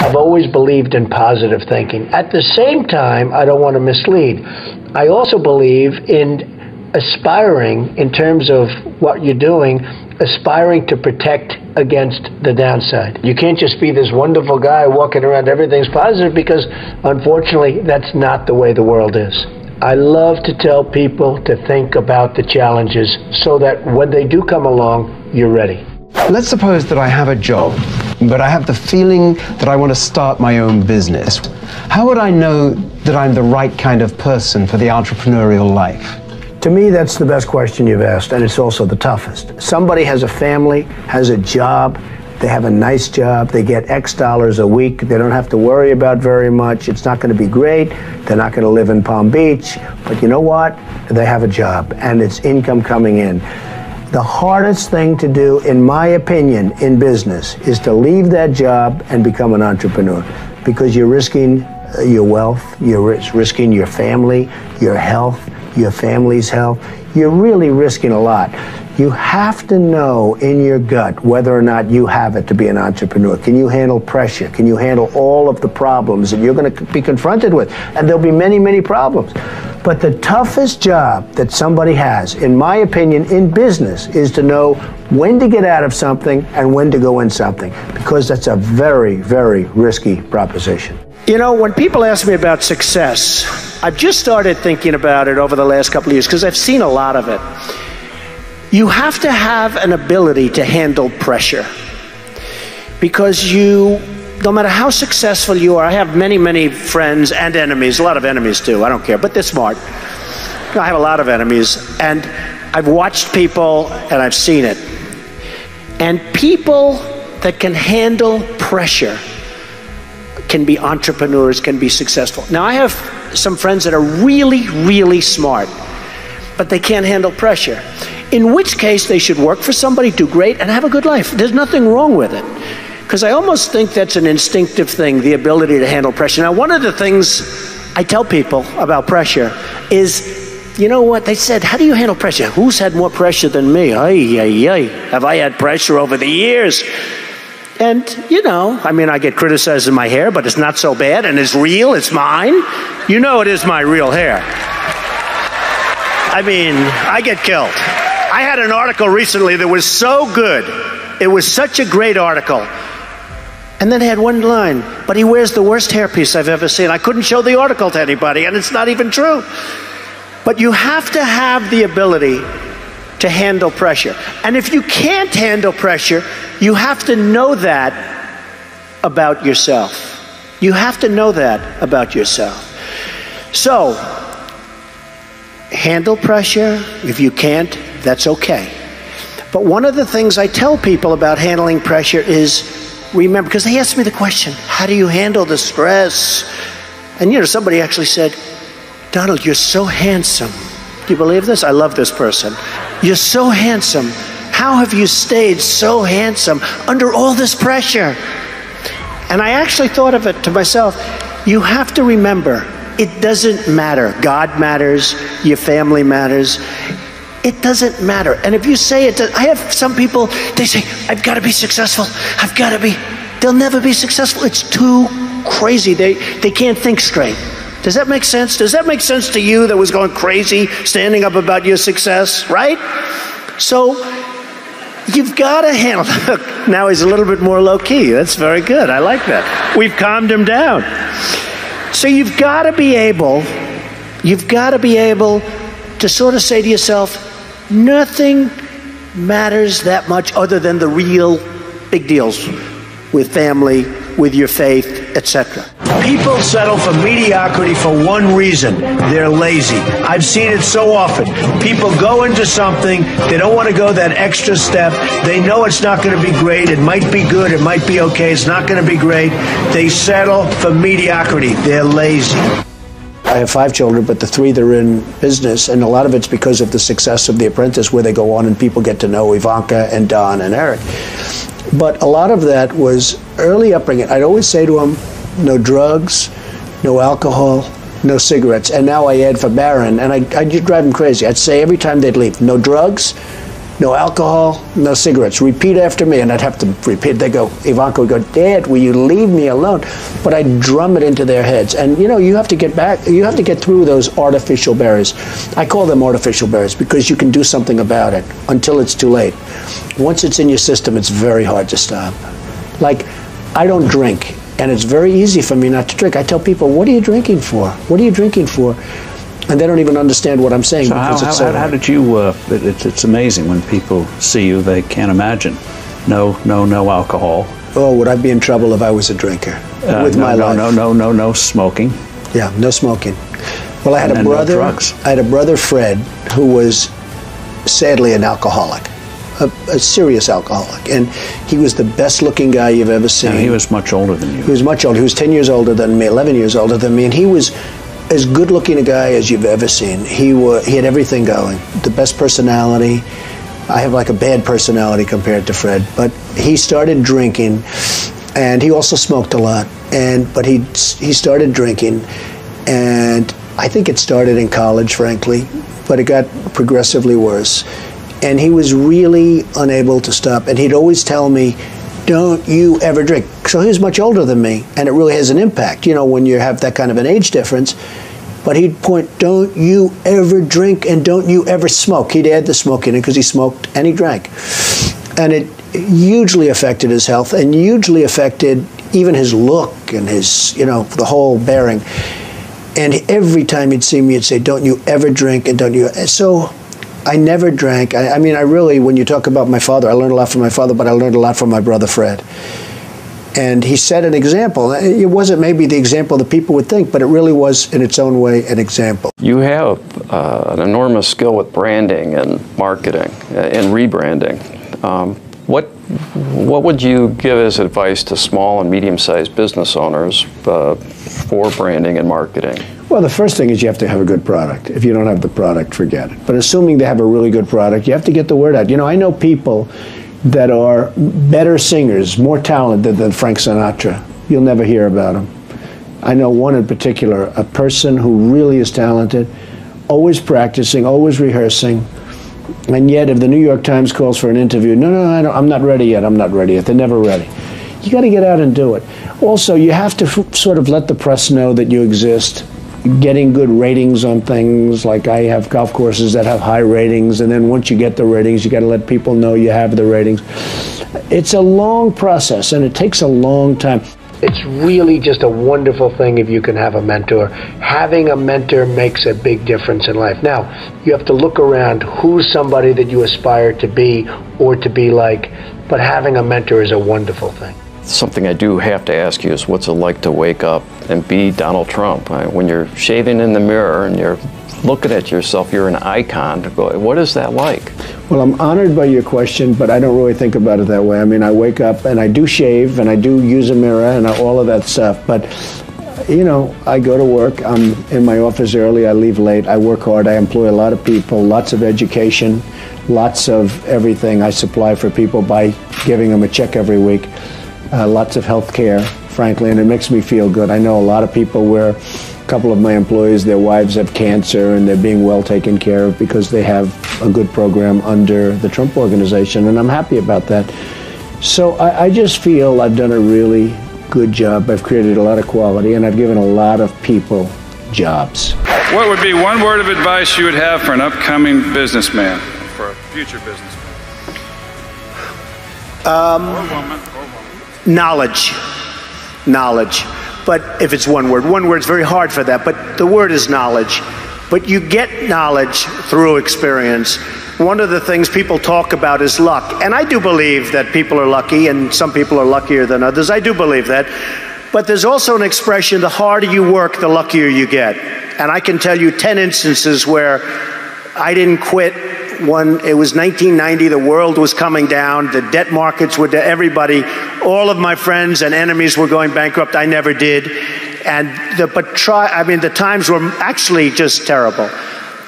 I've always believed in positive thinking. At the same time, I don't want to mislead. I also believe in aspiring, in terms of what you're doing, aspiring to protect against the downside. You can't just be this wonderful guy walking around everything's positive, because unfortunately that's not the way the world is. I love to tell people to think about the challenges so that when they do come along, you're ready. Let's suppose that I have a job, but I have the feeling that I want to start my own business. How would I know that I'm the right kind of person for the entrepreneurial life? To me, that's the best question you've asked, and it's also the toughest. Somebody has a family, has a job, they have a nice job, they get X dollars a week, they don't have to worry about very much, it's not going to be great, they're not going to live in Palm Beach, but you know what? They have a job, and it's income coming in. The hardest thing to do, in my opinion, in business is to leave that job and become an entrepreneur, because you're risking your wealth, you're risking your family, your health, your family's health. You're really risking a lot. You have to know in your gut whether or not you have it to be an entrepreneur. Can you handle pressure? Can you handle all of the problems that you're going to be confronted with? And there'll be many, many problems. But the toughest job that somebody has, in my opinion, in business, is to know when to get out of something and when to go in something, because that's a very, very risky proposition. You know, when people ask me about success, I've just started thinking about it over the last couple of years because I've seen a lot of it. You have to have an ability to handle pressure, because no matter how successful you are, I have many, many friends and enemies, a lot of enemies too, I don't care, but they're smart. I have a lot of enemies, and I've watched people and I've seen it. And people that can handle pressure can be entrepreneurs, can be successful. Now, I have some friends that are really, really smart, but they can't handle pressure. In which case, they should work for somebody, do great, and have a good life. There's nothing wrong with it. Because I almost think that's an instinctive thing, the ability to handle pressure. Now, one of the things I tell people about pressure is, you know what, they said, how do you handle pressure? Who's had more pressure than me? Ay, ay, ay. Have I had pressure over the years? And, you know, I mean, I get criticized in my hair, but it's not so bad, and it's real, it's mine. You know it is my real hair. I mean, I get killed. I had an article recently that was so good. It was such a great article. And then it had one line, but he wears the worst hairpiece I've ever seen. I couldn't show the article to anybody, and it's not even true. But you have to have the ability to handle pressure. And if you can't handle pressure, you have to know that about yourself. You have to know that about yourself. So, handle pressure. If you can't, that's okay. But one of the things I tell people about handling pressure is, remember, because they ask me the question, how do you handle the stress? And you know, somebody actually said, Donald, you're so handsome. Do you believe this? I love this person. You're so handsome. How have you stayed so handsome under all this pressure? And I actually thought of it to myself. You have to remember, it doesn't matter. God matters. Your family matters. It doesn't matter. And if you say it, I have some people, they say, I've got to be successful. I've got to be. They'll never be successful. It's too crazy. They can't think straight. Does that make sense? Does that make sense to you that was going crazy, standing up about your success, right? So you've got to handle it. Now he's a little bit more low-key. That's very good. I like that. We've calmed him down. So you've got to be able to sort of say to yourself, nothing matters that much other than the real big deals with family, with your faith, etc. People settle for mediocrity for one reason. They're lazy. I've seen it so often. People go into something, they don't want to go that extra step. They know it's not going to be great. It might be good. It might be okay. It's not going to be great. They settle for mediocrity. They're lazy. I have 5 children, but the 3 that are in business, and a lot of it's because of the success of The Apprentice, where they go on and people get to know Ivanka and Don and Eric. But a lot of that was early upbringing. I'd always say to them, no drugs, no alcohol, no cigarettes. And now I add for Barron, and I'd drive them crazy. I'd say every time they'd leave, no drugs, No alcohol, no cigarettes. Repeat after me. And I'd have to repeat. They go, Ivanka would go, Dad, will you leave me alone? But I'd drum it into their heads. And you know, you have to get back, you have to get through those artificial barriers. I call them artificial barriers because you can do something about it until it's too late. Once it's in your system, it's very hard to stop. Like, I don't drink, and it's very easy for me not to drink. I tell people, what are you drinking for? What are you drinking for? And they don't even understand what I'm saying. So how did you, it's amazing when people see you, they can't imagine. No alcohol. Oh, would I be in trouble if I was a drinker with my life? No smoking. Yeah, no smoking. Well, I had a brother, no drugs. I had a brother, Fred, who was sadly an alcoholic, a serious alcoholic. And he was the best looking guy you've ever seen. And he was much older than you. He was much older. He was 10 years older than me, 11 years older than me. And he was as good looking a guy as you've ever seen. He had everything going. The best personality. I have like a bad personality compared to Fred. But he started drinking, and he also smoked a lot. But he started drinking, and I think it started in college, frankly, but it got progressively worse. And he was really unable to stop. And he'd always tell me, don't you ever drink. So he was much older than me, and it really has an impact, you know, when you have that kind of an age difference. But he'd point, don't you ever drink and don't you ever smoke. He'd add the smoking in because he smoked and he drank. And it hugely affected his health and hugely affected even his look and his, you know, the whole bearing. And every time he'd see me, he'd say, don't you ever drink and don't you. So I never drank. I mean, I really, when you talk about my father, I learned a lot from my father, but I learned a lot from my brother, Fred. And he set an example. It wasn't maybe the example that people would think, but it really was, in its own way, an example. You have an enormous skill with branding and marketing and rebranding. What would you give as advice to small and medium-sized business owners for branding and marketing? Well, the first thing is you have to have a good product. If you don't have the product, forget it. But assuming they have a really good product, you have to get the word out. You know, I know people that are better singers, more talented than Frank Sinatra. You'll never hear about them. I know one in particular, a person who really is talented, always practicing, always rehearsing, and yet if the New York Times calls for an interview, no, I'm not ready yet, I'm not ready yet. They're never ready. You got to get out and do it. Also, you have to sort of let the press know that you exist. Getting good ratings on things, like I have golf courses that have high ratings, and then once you get the ratings, you got to let people know you have the ratings. It's a long process, and it takes a long time. It's really just a wonderful thing if you can have a mentor. Having a mentor makes a big difference in life. Now, you have to look around who's somebody that you aspire to be or to be like, but having a mentor is a wonderful thing. Something I do have to ask you is what's it like to wake up and be Donald Trump? When you're shaving in the mirror and you're looking at yourself, you're an icon. What is that like? Well, I'm honored by your question, but I don't really think about it that way. I mean, I wake up and I do shave and I do use a mirror and all of that stuff, but you know, I go to work, I'm in my office early, I leave late, I work hard, I employ a lot of people, lots of education, lots of everything I supply for people by giving them a check every week. Lots of health care, frankly, and it makes me feel good. I know a lot of people where a couple of my employees, their wives have cancer and they're being well taken care of because they have a good program under the Trump Organization, and I'm happy about that. So I just feel I've done a really good job. I've created a lot of quality, and I've given a lot of people jobs. What would be one word of advice you would have for an upcoming businessman, for a future businessman? Or woman. Knowledge. Knowledge. But if it's one word's very hard for that, but the word is knowledge. But you get knowledge through experience. One of the things people talk about is luck. And I do believe that people are lucky, and some people are luckier than others. I do believe that. But there's also an expression, the harder you work, the luckier you get. And I can tell you 10 instances where I didn't quit when it was 1990, the world was coming down, the debt markets were, everybody, all of my friends and enemies were going bankrupt. I never did. And the times were actually just terrible.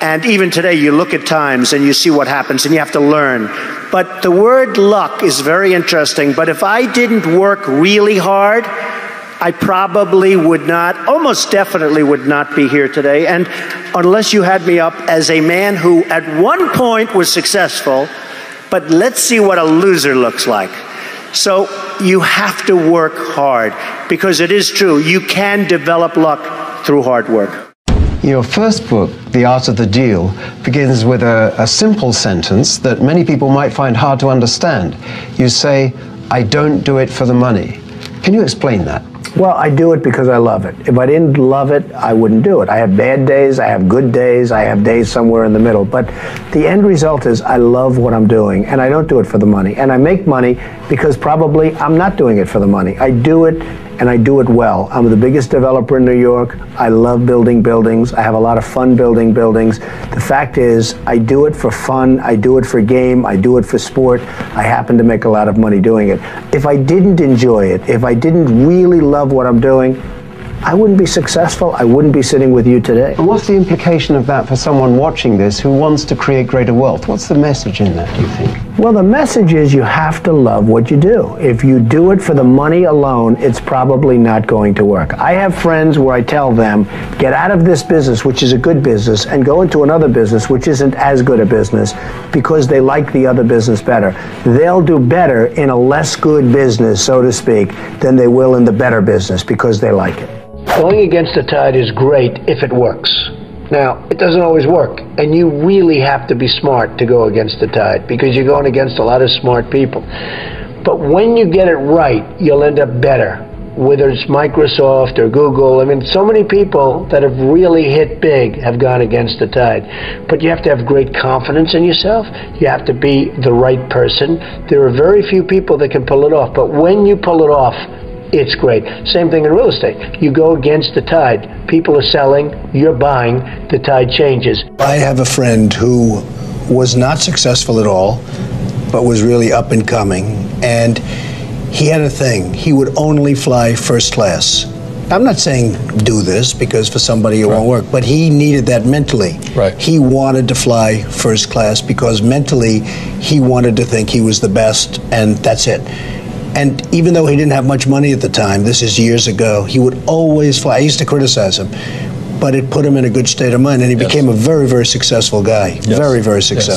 And even today, you look at times and you see what happens, and you have to learn. But the word luck is very interesting. But if I didn't work really hard, I probably would not, almost definitely would not be here today. And unless you had me up as a man who at one point was successful But let's see what a loser looks like. So you have to work hard, because it is true, you can develop luck through hard work. Your first book, The Art of the Deal, begins with a simple sentence that many people might find hard to understand. You say, "I don't do it for the money." Can you explain that? Well, I do it because I love it. If I didn't love it, I wouldn't do it. I have bad days, I have good days, I have days somewhere in the middle. But the end result is I love what I'm doing, and I don't do it for the money. And I make money because probably I'm not doing it for the money. I do it, and I do it well. I'm the biggest developer in New York. I love building buildings. I have a lot of fun building buildings. The fact is, I do it for fun. I do it for game. I do it for sport. I happen to make a lot of money doing it. If I didn't enjoy it, if I didn't really love what I'm doing, I wouldn't be successful. I wouldn't be sitting with you today. And what's the implication of that for someone watching this who wants to create greater wealth? What's the message in that, do you think? Well, the message is you have to love what you do. If you do it for the money alone, it's probably not going to work. I have friends where I tell them, get out of this business, which is a good business, and go into another business, which isn't as good a business, because they like the other business better. They'll do better in a less good business, so to speak, than they will in the better business, because they like it. Going against the tide is great if it works. Now, it doesn't always work, and you really have to be smart to go against the tide, because you're going against a lot of smart people. But when you get it right, you'll end up better, whether it's Microsoft or Google. I mean, so many people that have really hit big have gone against the tide. But you have to have great confidence in yourself. You have to be the right person. There are very few people that can pull it off, but when you pull it off, it's great. Same thing in real estate. You go against the tide. People are selling, you're buying, the tide changes. I have a friend who was not successful at all, but was really up and coming. And he had a thing. He would only fly first class. I'm not saying do this, because for somebody it won't work, but he needed that mentally. Right. He wanted to fly first class because mentally he wanted to think he was the best, and that's it. And even though he didn't have much money at the time, this is years ago, he would always fly. I used to criticize him, but it put him in a good state of mind, and he became a very, very successful guy. Very, very successful.